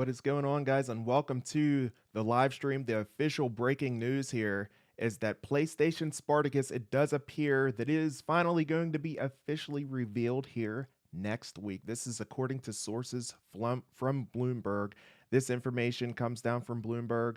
What is going on, guys? And welcome to the live stream. The official breaking news here is that PlayStation Spartacus, it does appear that it is finally going to be officially revealed here next week. This is according to sources from Bloomberg. This information comes down from Bloomberg.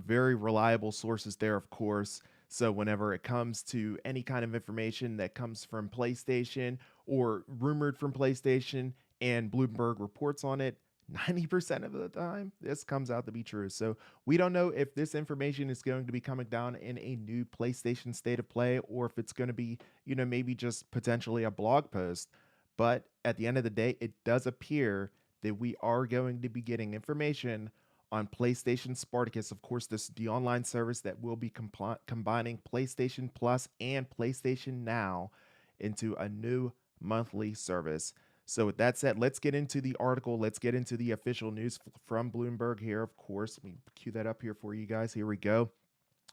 Very reliable sources there, of course. So whenever it comes to any kind of information that comes from PlayStation or rumored from PlayStation and Bloomberg reports on it, 90% of the time, this comes out to be true. So we don't know if this information is going to be coming down in a new PlayStation State of Play or if it's going to be, maybe just potentially a blog post. But at the end of the day, it does appear that we are going to be getting information on PlayStation Spartacus. Of course, this is the online service that will be combining PlayStation Plus and PlayStation Now into a new monthly service. So with that said, let's get into the article. Let's get into the official news from Bloomberg here. Of course, let me cue that up here for you guys. Here we go.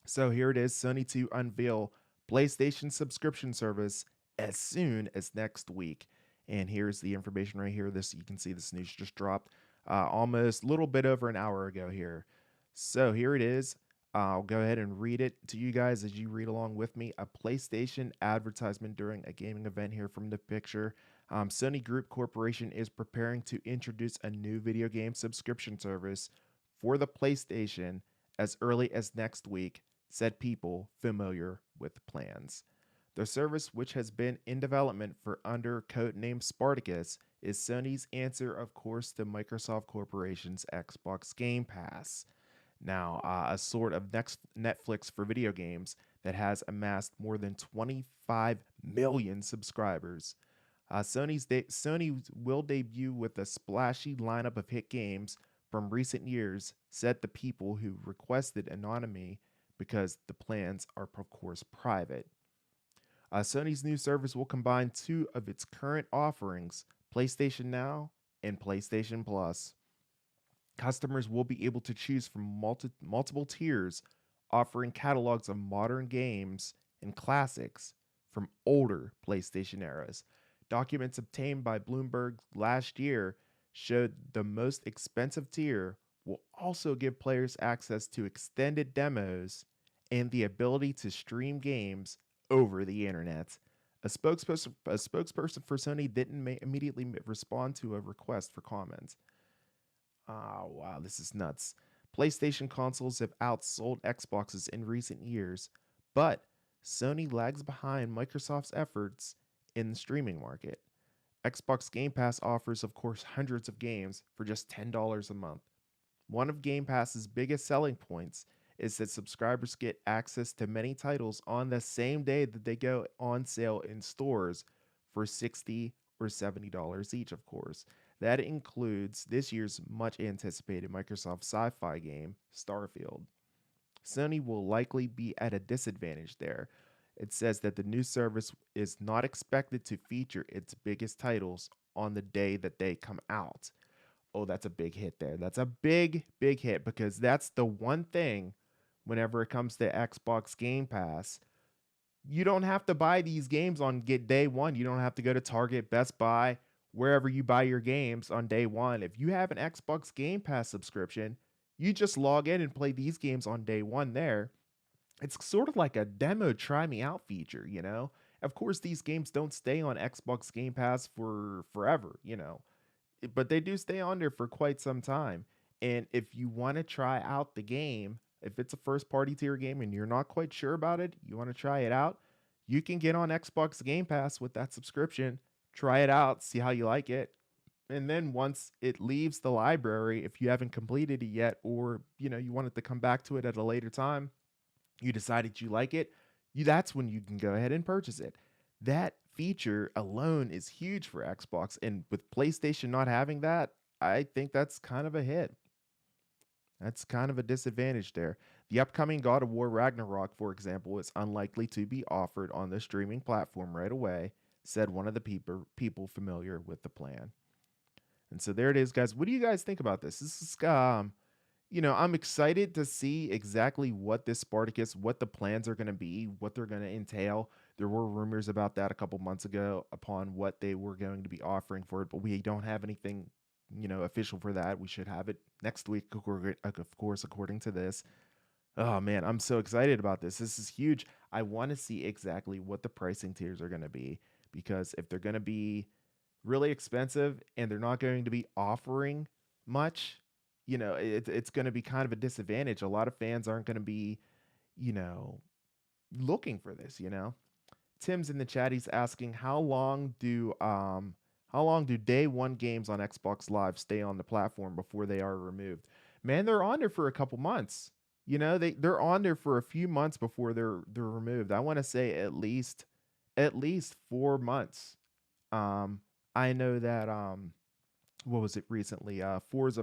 So here it is, Sony to unveil PlayStation subscription service as soon as next week. And here's the information right here. You can see this news just dropped almost a little bit over an hour ago here. So here it is. I'll go ahead and read it to you guys as you read along with me. A PlayStation advertisement during a gaming event here from the picture. Sony Group Corporation is preparing to introduce a new video game subscription service for the PlayStation as early as next week, said people familiar with plans. The service, which has been in development for under codename Spartacus, is Sony's answer, of course, to Microsoft Corporation's Xbox Game Pass. Now, a sort of Netflix for video games that has amassed more than 25 million subscribers. Sony will debut with a splashy lineup of hit games from recent years, said the people who requested anonymity because the plans are, of course, private. Sony's new service will combine two of its current offerings, PlayStation Now and PlayStation Plus. Customers will be able to choose from multiple tiers, offering catalogs of modern games and classics from older PlayStation eras. Documents obtained by Bloomberg last year showed the most expensive tier will also give players access to extended demos and the ability to stream games over the internet. A spokesperson for Sony didn't immediately respond to a request for comment. Oh, wow, this is nuts. PlayStation consoles have outsold Xboxes in recent years, but Sony lags behind Microsoft's efforts in the streaming market. Xbox Game Pass offers, of course, hundreds of games for just $10 a month. One of Game Pass's biggest selling points is that subscribers get access to many titles on the same day that they go on sale in stores for $60 or $70 each, of course. That includes this year's much anticipated Microsoft sci-fi game, Starfield. Sony will likely be at a disadvantage there. It says that the new service is not expected to feature its biggest titles on the day that they come out. Oh, that's a big hit there. That's a big, big hit because that's the one thing whenever it comes to Xbox Game Pass. You don't have to buy these games on day one. You don't have to go to Target, Best Buy, wherever you buy your games on day one. If you have an Xbox Game Pass subscription, you just log in and play these games on day one there. It's sort of like a demo try me out feature, Of course, these games don't stay on Xbox Game Pass for forever, but they do stay on there for quite some time. And if you want to try out the game, if it's a first party tier game and you're not quite sure about it, you want to try it out, you can get on Xbox Game Pass with that subscription, try it out, see how you like it. And then once it leaves the library, if you haven't completed it yet, or you wanted to come back to it at a later time, you decided you like it, that's when you can go ahead and purchase it. That feature alone is huge for Xbox. And with PlayStation not having that, I think that's kind of a hit. That's kind of a disadvantage there. The upcoming God of War Ragnarok, for example, is unlikely to be offered on the streaming platform right away, said one of the people familiar with the plan. And so there it is, guys. What do you guys think about this? This is, I'm excited to see exactly what this Spartacus, what the plans are going to be, what they're going to entail. There were rumors about that a couple months ago upon what they were going to be offering for it, but we don't have anything official for that. We should have it next week, of course, according to this. Oh man, I'm so excited about this. This is huge. I want to see exactly what the pricing tiers are going to be, because if they're going to be really expensive and they're not going to be offering much, it's going to be kind of a disadvantage. A lot of fans aren't going to be, you know, looking for this. Tim's in the chat. He's asking how long do day one games on Xbox Live stay on the platform before they are removed? Man, they're on there for a couple months. They're on there for a few months before they're removed. I want to say at least 4 months. Um, I know that what was it recently? Forza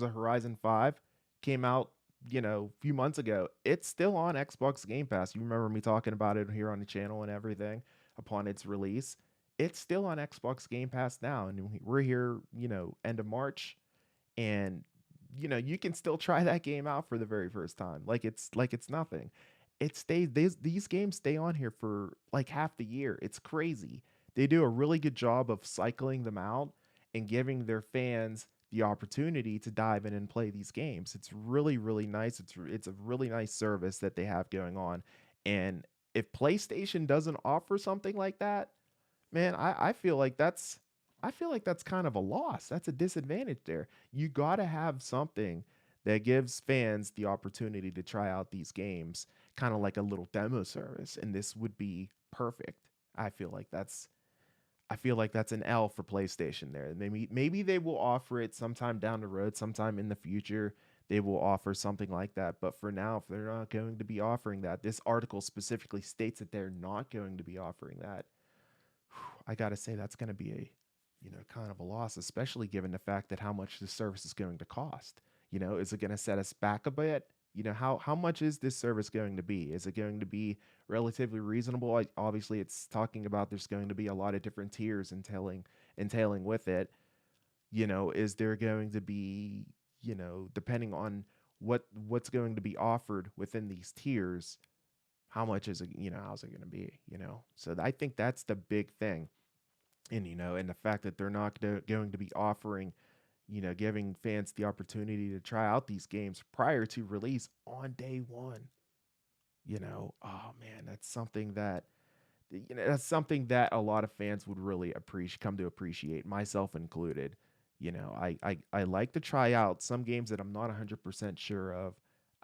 Horizon 5 came out, a few months ago. It's still on Xbox Game Pass. You remember me talking about it here on the channel and everything upon its release. It's still on Xbox Game Pass now, and we're here, end of March, and you can still try that game out for the very first time. Like it's nothing. It stays these games stay on here for like half the year. It's crazy. They do a really good job of cycling them out and giving their fans the opportunity to dive in and play these games. It's really, really nice. It's a really nice service that they have going on. And if PlayStation doesn't offer something like that, man, I feel like that's kind of a loss. That's a disadvantage there. You got to have something that gives fans the opportunity to try out these games, kind of like a little demo service, and this would be perfect. I feel like that's I feel like that's an L for PlayStation there. Maybe they will offer it sometime down the road, sometime in the future. They will offer something like that. But for now, if they're not going to be offering that, this article specifically states that they're not going to be offering that. I gotta say that's gonna be a kind of a loss, especially given the fact that how much this service is going to cost. Is it gonna set us back a bit? How much is this service going to be? Is it going to be relatively reasonable? Obviously, it's talking about there's going to be a lot of different tiers entailing with it. Is there going to be, depending on what's going to be offered within these tiers, how much is it, how's it going to be, so I think that's the big thing. And the fact that they're not going to be offering, giving fans the opportunity to try out these games prior to release on day one. Oh man, that's something that a lot of fans would really come to appreciate, myself included. I like to try out some games that I'm not 100% sure of.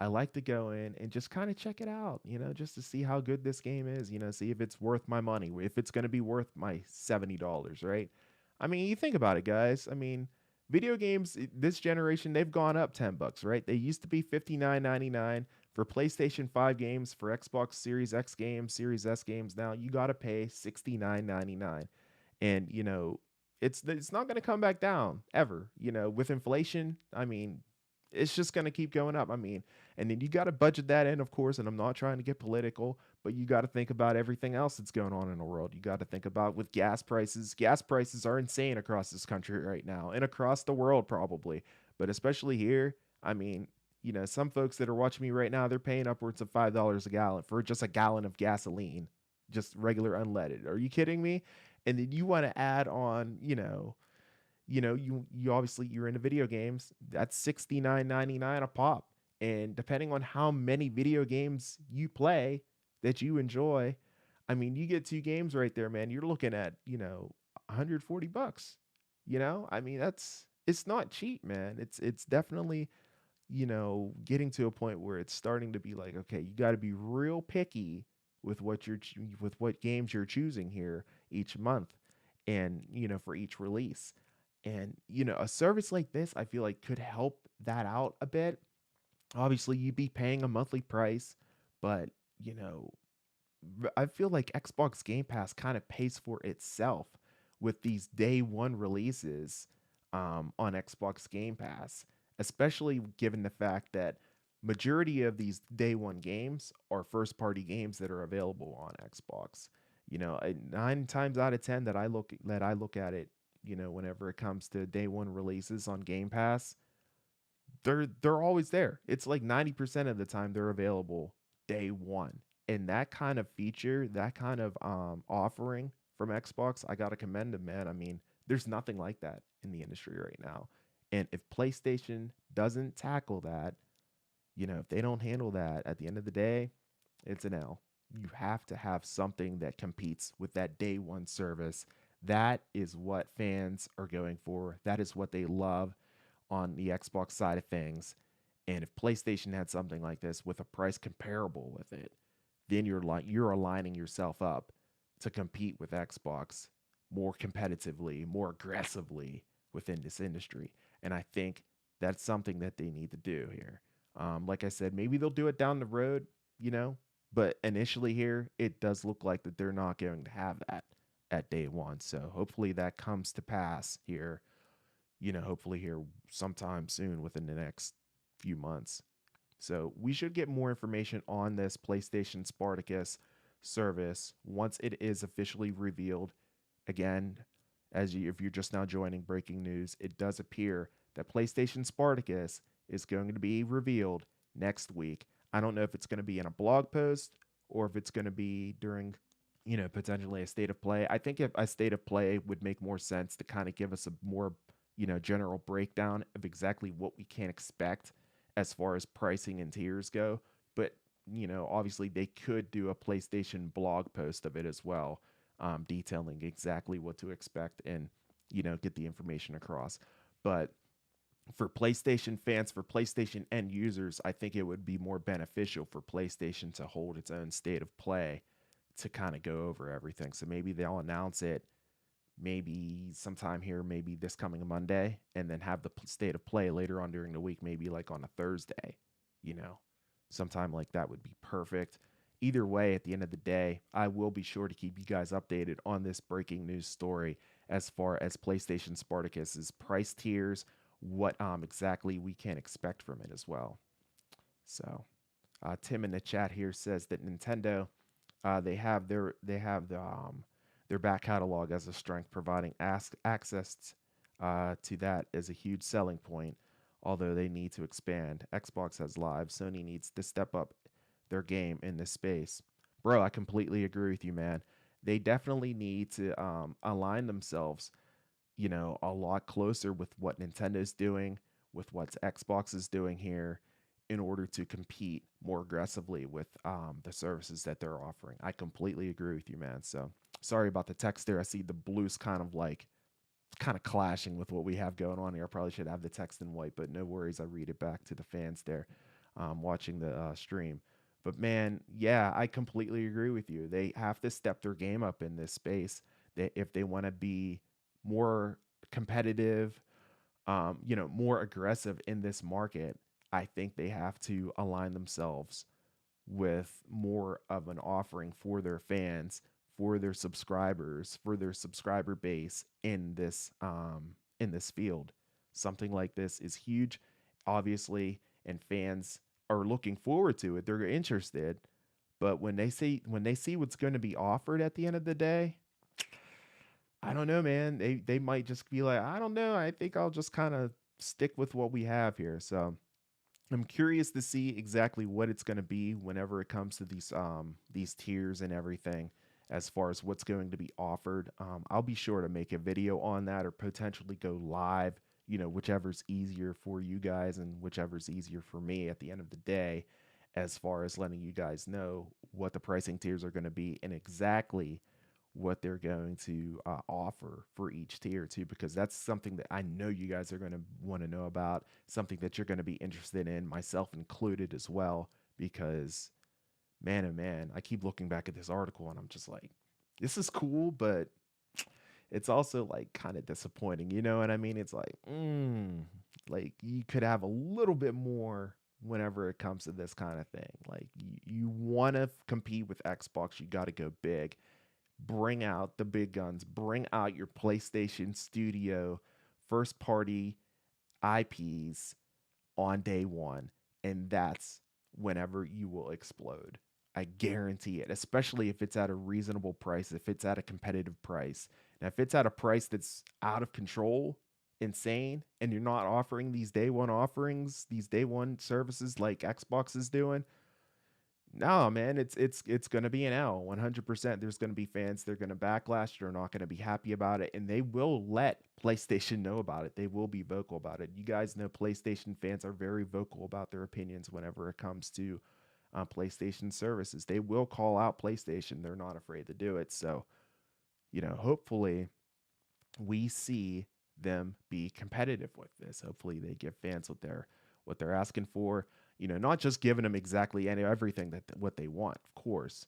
I like to go in and just kind of check it out, just to see how good this game is, see if it's worth my money, if it's going to be worth my $70, right? I mean, you think about it, guys. I mean, video games this generation, they've gone up $10, right? They used to be $59.99 for PlayStation 5 games, for Xbox Series X games, Series S games. Now you got to pay $69.99. And, it's not going to come back down ever, with inflation. I mean, it's just going to keep going up. I mean, and then you got to budget that in, of course. And I'm not trying to get political, but you got to think about everything else that's going on in the world. You got to think about with gas prices. Gas prices are insane across this country right now, and across the world probably, but especially here. I mean, some folks that are watching me right now, they're paying upwards of $5 a gallon for just a gallon of gasoline, just regular unleaded. Are you kidding me? And then you want to add on, you obviously you're into video games. That's $69.99 a pop. And depending on how many video games you play that you enjoy, I mean, you get two games right there, man. You're looking at, $140. I mean, it's not cheap, man. It's definitely, getting to a point where it's starting to be like, okay, you got to be real picky with with what games you're choosing here each month, and for each release. And a service like this, I feel like, could help that out a bit. Obviously, you'd be paying a monthly price, but you know I feel like Xbox Game Pass kind of pays for itself with these day one releases, on Xbox Game Pass, especially given the fact that majority of these day one games are first party games that are available on Xbox. 9 times out of 10 that I look at it, whenever it comes to day one releases on Game Pass, they're always there. It's like 90% of the time they're available day one. And that kind of feature, that kind of offering from Xbox, I gotta commend them, man. I mean, There's nothing like that in the industry right now. And if PlayStation doesn't tackle that, if they don't handle that at the end of the day, it's an L. You have to have something that competes with that day one service. That is what fans are going for. That is what they love on the Xbox side of things. And if PlayStation had something like this with a price comparable with it, then you're aligning yourself up to compete with Xbox more competitively, more aggressively within this industry. And I think that's something that they need to do here. Like I said, maybe they'll do it down the road, you know, but initially here, it does look like that they're not going to have that at day one. So hopefully that comes to pass here, hopefully here sometime soon within the next few months. So we should get more information on this PlayStation Spartacus service once it is officially revealed. Again, if you're just now joining breaking news, it does appear that PlayStation Spartacus is going to be revealed next week. I don't know if it's going to be in a blog post or if it's going to be during, potentially a state of play. I think if a state of play would make more sense to kind of give us a more, general breakdown of exactly what we can expect as far as pricing and tiers go. But, obviously they could do a PlayStation blog post of it as well, detailing exactly what to expect and, get the information across. But for PlayStation fans, for PlayStation end users, I think it would be more beneficial for PlayStation to hold its own state of play to kind of go over everything. So maybe they'll announce it maybe sometime here, maybe this coming Monday, and then have the state of play later on during the week, maybe like on a Thursday, you know, sometime like that would be perfect. Either way, at the end of the day, I will be sure to keep you guys updated on this breaking news story as far as PlayStation Spartacus's price tiers, what exactly we can expect from it as well. So, Tim in the chat here says that Nintendo, they have their back catalog as a strength, providing access to that is a huge selling point. Although they need to expand, Xbox has live. Sony needs to step up their game in this space. Bro, I completely agree with you, man. They definitely need to align themselves, a lot closer with what Nintendo's doing, with what Xbox is doing here, in order to compete more aggressively with the services that they're offering. I completely agree with you, man. So sorry about the text there. I see the blues kind of clashing with what we have going on here. I probably should have the text in white, but no worries. I read it back to the fans there watching the stream. But man, yeah, I completely agree with you. They have to step their game up in this space. If they want to be more competitive, more aggressive in this market, I think they have to align themselves with more of an offering for their fans, for their subscribers, for their subscriber base in this field. Something like this is huge, obviously, and fans are looking forward to it. They're interested, but when they see what's going to be offered at the end of the day, I don't know, man. They might just be like, I don't know. I think I'll just kind of stick with what we have here. So I'm curious to see exactly what it's going to be whenever it comes to these tiers and everything as far as what's going to be offered. I'll be sure to make a video on that or potentially go live, whichever's easier for you guys and whichever's easier for me at the end of the day, as far as letting you guys know what the pricing tiers are going to be and exactly what they're going to offer for each tier too, because that's something that I know you guys are going to want to know about, something that you're going to be interested in, myself included as well, because man, oh man, I keep looking back at this article and I'm just like, this is cool, but it's also like kind of disappointing. You know what I mean? It's like you could have a little bit more whenever it comes to this kind of thing. Like you want to compete with Xbox, you got to go big. Bring out the big guns. Bring out your PlayStation Studio first party IPs on day one. And that's whenever you will explode. I guarantee it, especially if it's at a reasonable price, if it's at a competitive price. Now, if it's at a price that's out of control, insane, and you're not offering these day one offerings, these day one services like Xbox is doing, No, man, it's gonna be an L, 100%. There's gonna be fans, they're gonna backlash, they're not gonna be happy about it, and they will let PlayStation know about it. They will be vocal about it. You guys know PlayStation fans are very vocal about their opinions whenever it comes to PlayStation services. They will call out PlayStation. They're not afraid to do it. So, hopefully we see them be competitive with this. Hopefully they give fans what they're asking for. Not just giving them exactly everything that what they want, of course.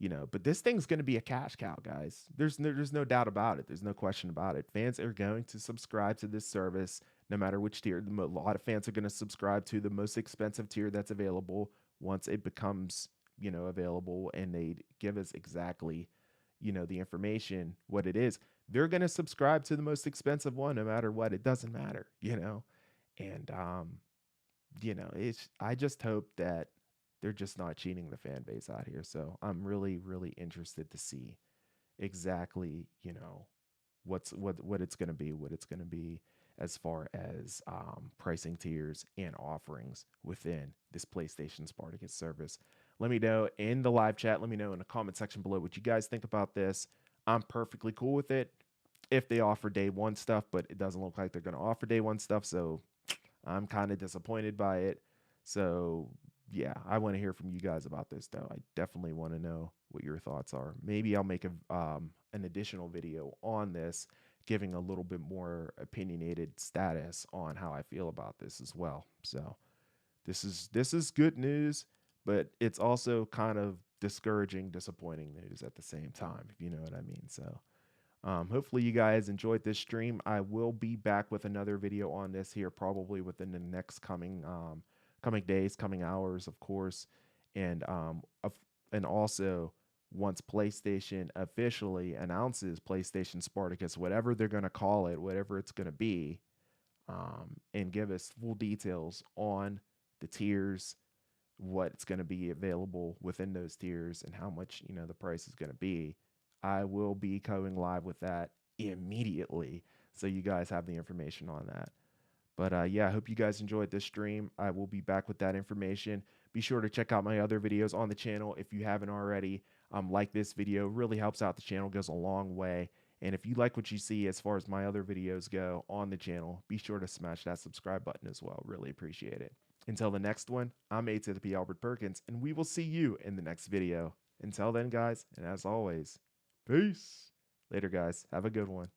But this thing's going to be a cash cow, guys. There's no doubt about it. There's no question about it. Fans are going to subscribe to this service no matter which tier. A lot of fans are going to subscribe to the most expensive tier that's available once it becomes, available, and they give us exactly, the information what it is. They're going to subscribe to the most expensive one no matter what. It doesn't matter. And it's I just hope that they're just not cheating the fan base out here. So I'm really, really interested to see exactly, what it's going to be, as far as pricing tiers and offerings within this PlayStation Spartacus service. Let me know in the live chat. Let me know in the comment section below what you guys think about this. I'm perfectly cool with it if they offer day one stuff, but it doesn't look like they're going to offer day one stuff. So I'm kind of disappointed by it. So yeah, I want to hear from you guys about this though. I definitely want to know what your thoughts are. Maybe I'll make an additional video on this, giving a little bit more opinionated status on how I feel about this as well. So this is good news, but it's also kind of discouraging, disappointing news at the same time, if you know what I mean. So hopefully you guys enjoyed this stream. I will be back with another video on this here probably within the next coming days, coming hours, of course. And and also once PlayStation officially announces PlayStation Spartacus, whatever they're going to call it, whatever it's going to be, and give us full details on the tiers, what's going to be available within those tiers, and how much the price is going to be. I will be going live with that immediately, so you guys have the information on that. But yeah, I hope you guys enjoyed this stream. I will be back with that information. Be sure to check out my other videos on the channel if you haven't already. Like this video, really helps out the channel, goes a long way. And if you like what you see as far as my other videos go on the channel, be sure to smash that subscribe button as well. Really appreciate it. Until the next one, I'm A to the P Albert Perkins, and we will see you in the next video. Until then, guys, and as always, peace. Later, guys. Have a good one.